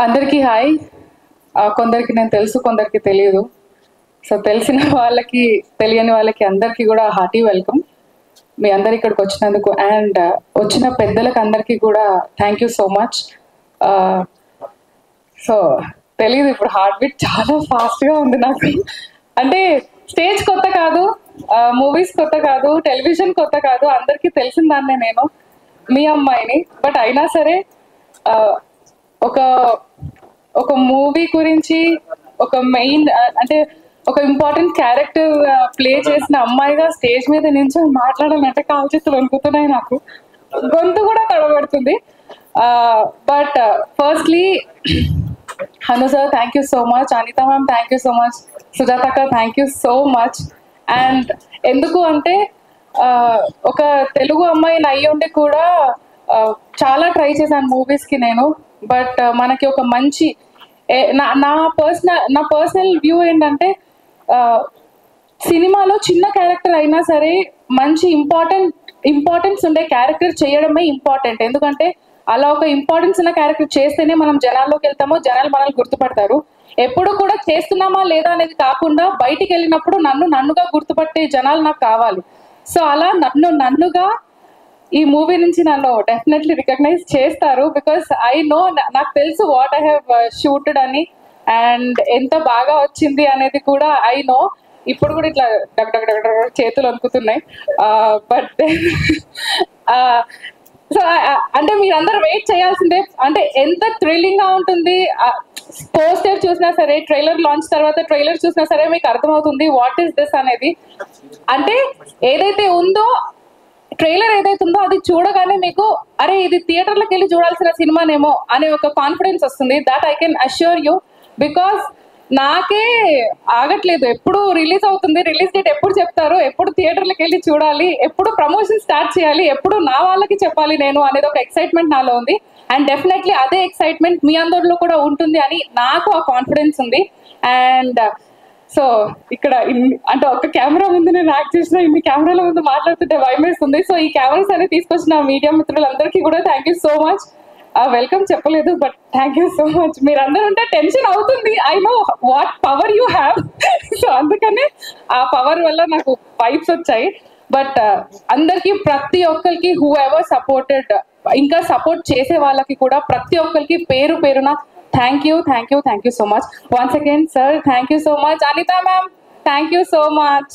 అందరికీ హాయ్. కొందరికి నేను తెలుసు, కొందరికి తెలియదు. సో తెలిసిన వాళ్ళకి, తెలియని వాళ్ళకి అందరికీ కూడా హార్టీ వెల్కమ్. మీ అందరు ఇక్కడికి వచ్చినందుకు అండ్ వచ్చిన పెద్దలకు అందరికీ కూడా thank you so much. So తెలియదు, ఇప్పుడు హార్ట్ బీట్ చాలా ఫాస్ట్గా ఉంది నాకు. అంటే స్టేజ్ కొత్త కాదు, మూవీస్ కొత్త కాదు, టెలివిజన్ కొత్త కాదు, అందరికీ తెలిసిన దాన్నే నేను, మీ అమ్మాయిని. బట్ అయినా సరే ఒక ఒక మూవీ గురించి, ఒక మెయిన్ అంటే ఒక ఇంపార్టెంట్ క్యారెక్టర్ ప్లే చేసిన అమ్మాయిగా స్టేజ్ మీద నుంచి మాట్లాడాలంటే కాలు చేతులు వణుకుతున్నాయి, నాకు గొంతు కూడా తడబడుతుంది. But firstly Hanu sir thank you so much, Anitha ma'am thank you so much, సుజాతక్క thank you so much. And ఎందుకు అంటే ఒక తెలుగు అమ్మాయిని అయ్యి ఉండి కూడా చాలా ట్రై చేశాను మూవీస్కి నేను. బట్ మనకి ఒక మంచి నా పర్సనల్ వ్యూ ఏంటంటే, సినిమాలో చిన్న క్యారెక్టర్ అయినా సరే మంచి ఇంపార్టెన్స్ ఉండే క్యారెక్టర్ చేయడమే ఇంపార్టెంట్. ఎందుకంటే అలా ఒక ఇంపార్టెన్స్ ఉన్న క్యారెక్టర్ చేస్తేనే మనం జనాల్లోకి వెళ్తామో, జనాలు మనల్ని గుర్తుపడతారు. ఎప్పుడు కూడా చేస్తున్నామా లేదా అనేది కాకుండా బయటికి వెళ్ళినప్పుడు నన్నుగా గుర్తుపట్టే జనాలు నాకు కావాలి. సో అలా నన్నుగా ఈ మూవీ నుంచి నన్ను డెఫినెట్లీ రికగ్నైజ్ చేస్తారు. బికాస్ ఐ నో, నాకు తెలుసు వాట్ ఐ హ్యావ్ షూటెడ్ అని, అండ్ ఎంత బాగా వచ్చింది అనేది కూడా ఐ నో. ఇప్పుడు కూడా ఇట్లా డగ్ డగ్ డగ్ డగ్ చేతులు అనుకుతున్నాయి. బట్ సో అంటే మీరందరూ వెయిట్ చేయాల్సిందే. అంటే ఎంత థ్రిల్లింగ్ గా ఉంటుంది. పోస్టర్ చూసినా సరే, ట్రైలర్ లాంచ్ తర్వాత ట్రైలర్ చూసినా సరే మీకు అర్థమవుతుంది వాట్ ఈస్ దిస్ అనేది. అంటే ఏదైతే ఉందో, ట్రైలర్ ఏదైతే ఉందో అది చూడగానే మీకు అరే ఇది థియేటర్లకు వెళ్ళి చూడాల్సిన సినిమానేమో అనే ఒక కాన్ఫిడెన్స్ వస్తుంది. That I can assure you. Because నాకే ఆగట్లేదు, ఎప్పుడు రిలీజ్ అవుతుంది, రిలీజ్ డేట్ ఎప్పుడు చెప్తారు, ఎప్పుడు థియేటర్లకు వెళ్ళి చూడాలి, ఎప్పుడు ప్రమోషన్ స్టార్ట్ చేయాలి, ఎప్పుడు నా వాళ్ళకి చెప్పాలి నేను అనేది ఒక ఎక్సైట్మెంట్ నాలో ఉంది. అండ్ డెఫినెట్లీ అదే ఎక్సైట్మెంట్ మీ అందరిలో కూడా ఉంటుంది అని నాకు ఆ కాన్ఫిడెన్స్ ఉంది. అండ్ సో ఇక్కడ అంటే ఒక కెమెరా ముందు నేను యాక్ట్ చేసిన, ఇన్ని కెమెరాల ముందు మాట్లాడుతుంటే భయం వేస్తుంది. సో ఈ కెమెరాస్ అనేది తీసుకొచ్చిన మీడియా మిత్రులందరికీ కూడా thank you so much. Welcome చెప్పలేదు, but thank you so much. మీరందరూ ఉంటే టెన్షన్ అవుతుంది, I know what power you have. So అందుకనే ఆ పవర్ వల్ల నాకు వైబ్స్ వచ్చాయి. బట్ అందరికీ, ప్రతి ఒక్కరికి హూ ఎవర్ సపోర్టెడ్, ఇంకా సపోర్ట్ చేసే వాళ్ళకి కూడా ప్రతి ఒక్కరికి పేరు పేరున thank you so much once again sir. Thank you so much. Anita ma'am, thank you so much.